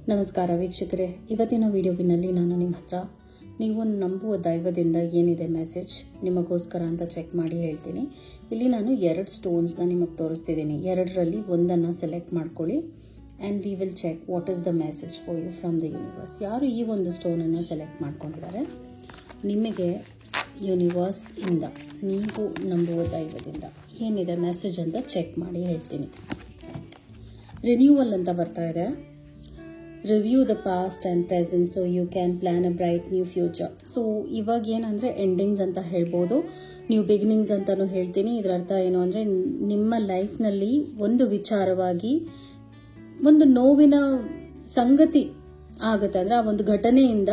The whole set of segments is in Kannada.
ನಮಸ್ಕಾರ ವೀಕ್ಷಕರೇ, ಇವತ್ತಿನ ವಿಡಿಯೋವಿನಲ್ಲಿ ನಾನು ನಿಮ್ಮ ಹತ್ರ ನೀವು ನಂಬುವ ದೈವದಿಂದ ಏನಿದೆ ಮೆಸೇಜ್ ನಿಮಗೋಸ್ಕರ ಅಂತ ಚೆಕ್ ಮಾಡಿ ಹೇಳ್ತೀನಿ. ಇಲ್ಲಿ ನಾನು 2 ಸ್ಟೋನ್ಸ್ನ ನಿಮಗೆ ತೋರಿಸ್ತಿದ್ದೀನಿ. 2ರಲ್ಲಿ ಒಂದನ್ನು ಸೆಲೆಕ್ಟ್ ಮಾಡ್ಕೊಳ್ಳಿ and we will check what is the message for you from the universe. ಯಾರು ಈ ಒಂದು ಸ್ಟೋನನ್ನು ಸೆಲೆಕ್ಟ್ ಮಾಡ್ಕೊಂಡಿದ್ದಾರೆ, ನಿಮಗೆ ಯೂನಿವರ್ಸ್ ಇಂದ ನೀವು ನಂಬುವ ದೈವದಿಂದ ಏನಿದೆ ಮೆಸೇಜ್ ಅಂತ ಚೆಕ್ ಮಾಡಿ ಹೇಳ್ತೀನಿ. ರಿನ್ಯೂವಲ್ ಅಂತ ಬರ್ತಾ ಇದೆ. Review the past and present so you can plan a bright new future. So ಇವಾಗ ಏನಂದರೆ ಎಂಡಿಂಗ್ಸ್ ಅಂತ ಹೇಳ್ಬೋದು, ನ್ಯೂ ಬಿಗಿನಿಂಗ್ಸ್ ಅಂತಲೂ ಹೇಳ್ತೀನಿ. ಇದರ ಅರ್ಥ ಏನು ಅಂದರೆ, ನಿಮ್ಮ ಲೈಫ್ನಲ್ಲಿ ಒಂದು ವಿಚಾರವಾಗಿ ಒಂದು ನೋವಿನ ಸಂಗತಿ ಆಗುತ್ತೆ ಅಂದರೆ ಆ ಒಂದು ಘಟನೆಯಿಂದ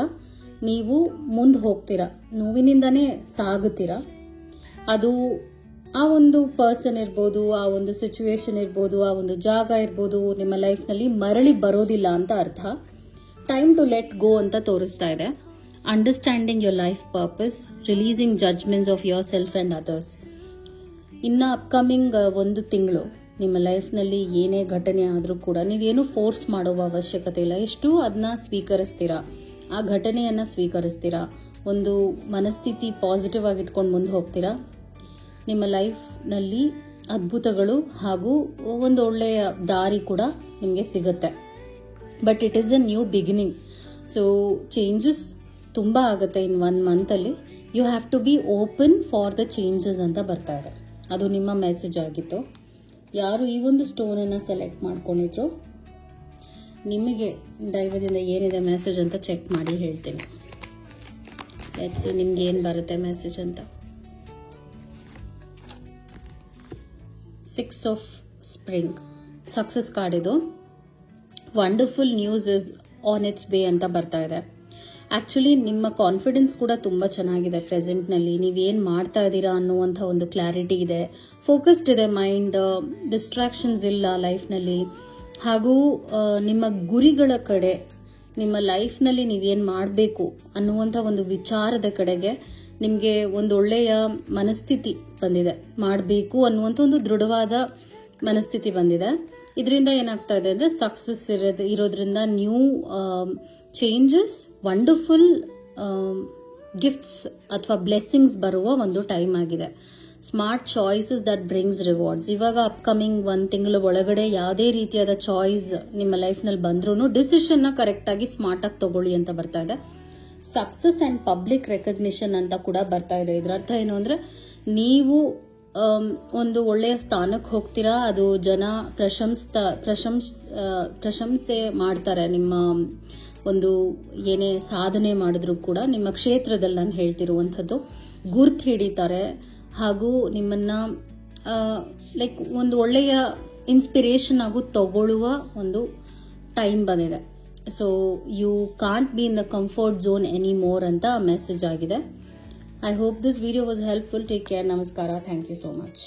ನೀವು ಮುಂದೆ ಹೋಗ್ತೀರಾ, ನೋವಿನಿಂದನೇ ಸಾಗುತ್ತೀರಾ. ಅದು ಆ ಒಂದು ಪರ್ಸನ್ ಇರ್ಬೋದು, ಆ ಒಂದು ಸಿಚುವೇಶನ್ ಇರ್ಬೋದು, ಆ ಒಂದು ಜಾಗ ಇರ್ಬೋದು, ನಿಮ್ಮ ಲೈಫ್ನಲ್ಲಿ ಮರಳಿ ಬರೋದಿಲ್ಲ ಅಂತ ಅರ್ಥ. ಟೈಮ್ ಟು ಲೆಟ್ ಗೋ ಅಂತ ತೋರಿಸ್ತಾ ಇದೆ. Understanding your life purpose, releasing judgements of your self and others. ಇನ್ನು ಅಪ್ಕಮಿಂಗ್ 1 ತಿಂಗಳು ನಿಮ್ಮ ಲೈಫ್ನಲ್ಲಿ ಏನೇ ಘಟನೆ ಆದರೂ ಕೂಡ ನೀವೇನು ಫೋರ್ಸ್ ಮಾಡುವ ಅವಶ್ಯಕತೆ ಇಲ್ಲ. ಎಷ್ಟು ಅದನ್ನ ಸ್ವೀಕರಿಸ್ತೀರಾ, ಆ ಘಟನೆಯನ್ನು ಸ್ವೀಕರಿಸ್ತೀರಾ, ಒಂದು ಮನಸ್ಥಿತಿ ಪಾಸಿಟಿವ್ ಆಗಿ ಇಟ್ಕೊಂಡು ಮುಂದೆ ಹೋಗ್ತೀರಾ, ನಿಮ್ಮ ಲೈಫ್ನಲ್ಲಿ ಅದ್ಭುತಗಳು ಹಾಗೂ ಒಂದು ಒಳ್ಳೆಯ ದಾರಿ ಕೂಡ ನಿಮಗೆ ಸಿಗುತ್ತೆ. But it is a new beginning. So changes ತುಂಬ ಆಗುತ್ತೆ ಇನ್ 1 ಮಂತಲ್ಲಿ. You have to be open for the changes ಅಂತ ಬರ್ತಾ ಇದೆ. ಅದು ನಿಮ್ಮ ಮೆಸೇಜ್ ಆಗಿತ್ತು. ಯಾರು ಈ ಒಂದು ಸ್ಟೋನನ್ನು ಸೆಲೆಕ್ಟ್ ಮಾಡ್ಕೊಂಡಿದ್ರು, ನಿಮಗೆ ದೈವದಿಂದ ಏನಿದೆ ಮೆಸೇಜ್ ಅಂತ ಚೆಕ್ ಮಾಡಿ ಹೇಳ್ತೀನಿ. ಲೆಟ್ಸ್ ಸಿ ನಿಮ್ಗೆ ಏನು ಬರುತ್ತೆ ಮೆಸೇಜ್ ಅಂತ. 6 ಆಫ್ ಸ್ಪ್ರಿಂಗ್ ಸಕ್ಸಸ್ ಕಾರ್ಡ್ ಇದು. Wonderful news is on its way ಅಂತ ಬರ್ತಾ ಇದೆ. ಆ್ಯಕ್ಚುಲಿ ನಿಮ್ಮ ಕಾನ್ಫಿಡೆನ್ಸ್ ಕೂಡ ತುಂಬ ಚೆನ್ನಾಗಿದೆ. ಪ್ರೆಸೆಂಟ್ನಲ್ಲಿ ನೀವೇನು ಮಾಡ್ತಾ ಇದ್ದೀರಾ ಅನ್ನುವಂಥ ಒಂದು ಕ್ಲಾರಿಟಿ ಇದೆ. ಫೋಕಸ್ಡ್ ಇದೆ ಮೈಂಡ್, ಡಿಸ್ಟ್ರಾಕ್ಷನ್ಸ್ ಇಲ್ಲ ಲೈಫ್ನಲ್ಲಿ. ಹಾಗೂ ನಿಮ್ಮ ಗುರಿಗಳ ಕಡೆ, ನಿಮ್ಮ ಲೈಫ್ನಲ್ಲಿ ನೀವೇನು ಮಾಡಬೇಕು ಅನ್ನುವಂಥ ಒಂದು ವಿಚಾರದ ಕಡೆಗೆ ನಿಮಗೆ ಒಂದು ಒಳ್ಳೆಯ ಮನಸ್ಥಿತಿ ಬಂದಿದೆ. ಮಾಡಬೇಕು ಅನ್ನುವಂಥ ಒಂದು ದೃಢವಾದ ಮನಸ್ಥಿತಿ ಬಂದಿದೆ. ಇದರಿಂದ ಏನಾಗ್ತಾ ಇದೆ ಅಂದರೆ, ಸಕ್ಸಸ್ ಇರೋದ್ರಿಂದ ನ್ಯೂ ಚೇಂಜಸ್, ವಂಡರ್ಫುಲ್ ಗಿಫ್ಟ್ಸ್ ಅಥವಾ ಬ್ಲೆಸ್ಸಿಂಗ್ಸ್ ಬರುವ ಒಂದು ಟೈಮ್ ಆಗಿದೆ. Smart choices that brings rewards. ಇವಾಗ ಅಪ್ಕಮಿಂಗ್ 1 ತಿಂಗಳ ಒಳಗಡೆ ಯಾವುದೇ ರೀತಿಯಾದ ಚಾಯ್ಸ್ ನಿಮ್ಮ ಲೈಫ್ನಲ್ಲಿ ಬಂದ್ರೂ ಡಿಸಿಷನ್ನ ಕರೆಕ್ಟಾಗಿ ಸ್ಮಾರ್ಟಾಗಿ ತಗೊಳ್ಳಿ ಅಂತ ಬರ್ತಾ ಇದೆ. ಸಕ್ಸಸ್ ಆ್ಯಂಡ್ ಪಬ್ಲಿಕ್ ರೆಕಗ್ನಿಷನ್ ಅಂತ ಕೂಡ ಬರ್ತಾ ಇದೆ. ಇದರ ಅರ್ಥ ಏನು ಅಂದರೆ, ನೀವು ಒಂದು ಒಳ್ಳೆಯ ಸ್ಥಾನಕ್ಕೆ ಹೋಗ್ತೀರಾ, ಅದು ಜನ ಪ್ರಶಂಸೆ ಮಾಡ್ತಾರೆ. ನಿಮ್ಮ ಒಂದು ಏನೇ ಸಾಧನೆ ಮಾಡಿದ್ರು ಕೂಡ ನಿಮ್ಮ ಕ್ಷೇತ್ರದಲ್ಲಿ ನಾನು ಹೇಳ್ತಿರುವಂಥದ್ದು ಗುರ್ತು ಹಿಡಿತಾರೆ. ಹಾಗೂ ನಿಮ್ಮನ್ನ ಲೈಕ್ ಒಂದು ಒಳ್ಳೆಯ ಇನ್ಸ್ಪಿರೇಷನ್ ಆಗು ತಗೊಳ್ಳುವ ಒಂದು ಟೈಮ್ ಬಂದಿದೆ. So you can't be in the comfort zone anymore ಅಂತ ಮೆಸೇಜ್ ಆಗಿದೆ. I hope this video was helpful. Take care. ನಮಸ್ಕಾರ. Thank you so much.